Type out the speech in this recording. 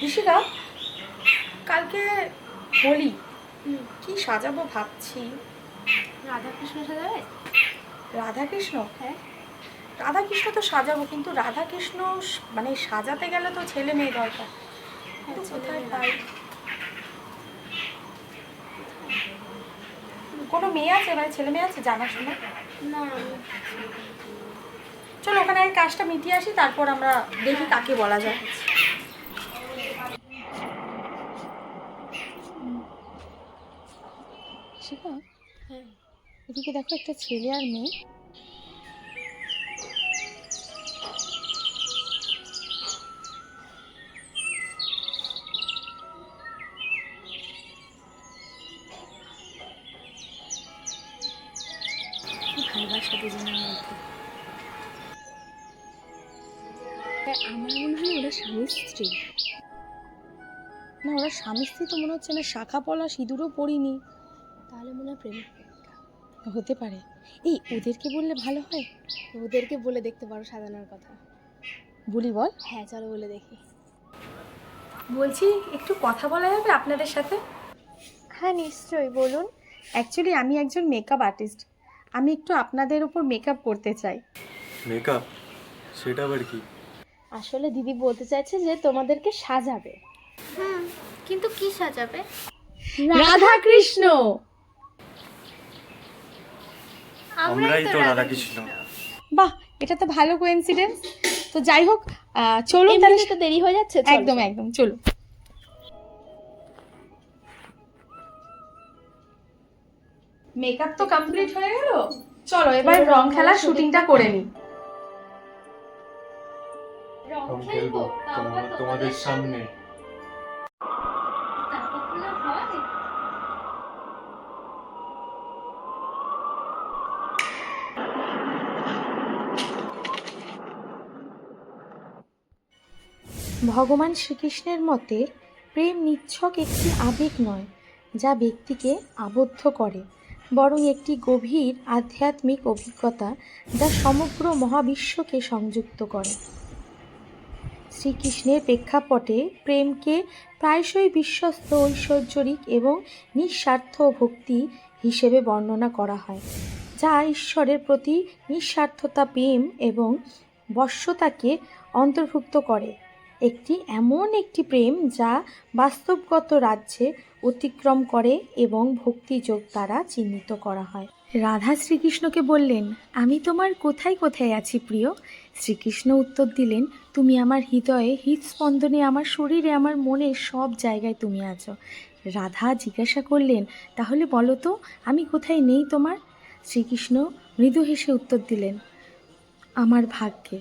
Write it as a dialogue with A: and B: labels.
A: ঋষিকা, কালকে হোলি, কি সাজাবো ভাবছি।
B: রাধাকৃষ্ণ সাজাবে?
A: রাধাকৃষ্ণ?
B: হ্যাঁ,
A: রাধাকৃষ্ণ তো সাজাবো, কিন্তু রাধাকৃষ্ণ মানে সাজাতে গেলে তো ছেলে মেয়ে দরকার। কিন্তু কোথায় পাই? কোনো মেয়ে আছে, মানে ছেলে মেয়ে আছে জানাশোনা?
B: না
A: চলো ওখানে আগে কাজটা মিটিয়ে আসি, তারপর আমরা দেখি কাকে বলা যায়। শিখা,
B: হ্যাঁ,
A: এদিকে দেখো, একটা ছেলে আর মেয়ে। কি ভালোবাসা দুজনের মধ্যে।
B: আমার মনে হয় ওরা স্বামী স্ত্রী।
A: না, ওরা স্বামী স্ত্রী তো মনে হচ্ছে না, শাখা পলা সিঁদুরও পরিনি।
B: তাহলে মনে হয় প্রেম।
A: হতে পারে। এই ওদেরকে বললে ভালো হয়।
B: ওদেরকে বলে দেখতে পারো সাজানোর কথা।
A: বলি বল।
B: হ্যাঁ, চলো বলে দেখি।
A: বলছি, একটু কথা বলা যাবে আপনাদের সাথে?
B: হ্যাঁ, নিশ্চয়ই, বলুন।
A: অ্যাকচুয়ালি আমি একজন মেকআপ আর্টিস্ট, আমি একটু আপনাদের উপর মেকআপ করতে চাই।
C: মেকআপ? সেটা আবার কি?
B: আসলে দিদি বলতে চাইছে যে তোমাদেরকে সাজাবে।
D: কিন্তু কি সাজাবে?
A: রাধাকৃষ্ণ।
C: আমরাই তো রাধাকৃষ্ণ।
A: বাহ, এটা তো ভালো কোইন্সিডেন্স। তো যাই হোক, চলো তাহলে।
B: এমনিতে তো দেরি হয়ে যাচ্ছে, চলো,
A: একদম
B: চলো।
A: একদম, চলো। মেকআপ তো কমপ্লিট হয়ে গেল, চলো এবার রং খেলার শুটিংটা করে নিই।
C: রং খেলবো তোমাদের সামনে।
A: ভগবান শ্রীকৃষ্ণের মতে প্রেম নিছক একটি আবেগ নয় যা ব্যক্তিকে আবদ্ধ করে, বরং একটি গভীর আধ্যাত্মিক অভিজ্ঞতা যা সমগ্র মহাবিশ্বকে সংযুক্ত করে। শ্রীকৃষ্ণের প্রেক্ষাপটে প্রেমকে প্রায়শই বিশ্বস্ত, ঐশ্বর্যিক এবং নিঃস্বার্থ ভক্তি হিসেবে বর্ণনা করা হয়, যা ঈশ্বরের প্রতি নিঃস্বার্থতা, প্রেম এবং বশ্যতাকে অন্তর্ভুক্ত করে। এমন একটি প্রেম যা বাস্তবগত রাজ্যে অতিক্রম করে এবং ভক্তিযোগ দ্বারা চিহ্নিত করা হয়। রাধা শ্রীকৃষ্ণকে বললেন, আমি তোমার কোথায় কোথায় আছি প্রিয়? শ্রীকৃষ্ণ উত্তর দিলেন, তুমি আমার হৃদয়ে, হৃদস্পন্দনে, আমার শরীরে, আমার মনে, সব জায়গায় তুমি আছো। রাধা জিজ্ঞাসা করলেন, তাহলে বলো তো আমি কোথায় নেই তোমার? শ্রীকৃষ্ণ মৃদু হেসে উত্তর দিলেন, আমার ভাগ্যে।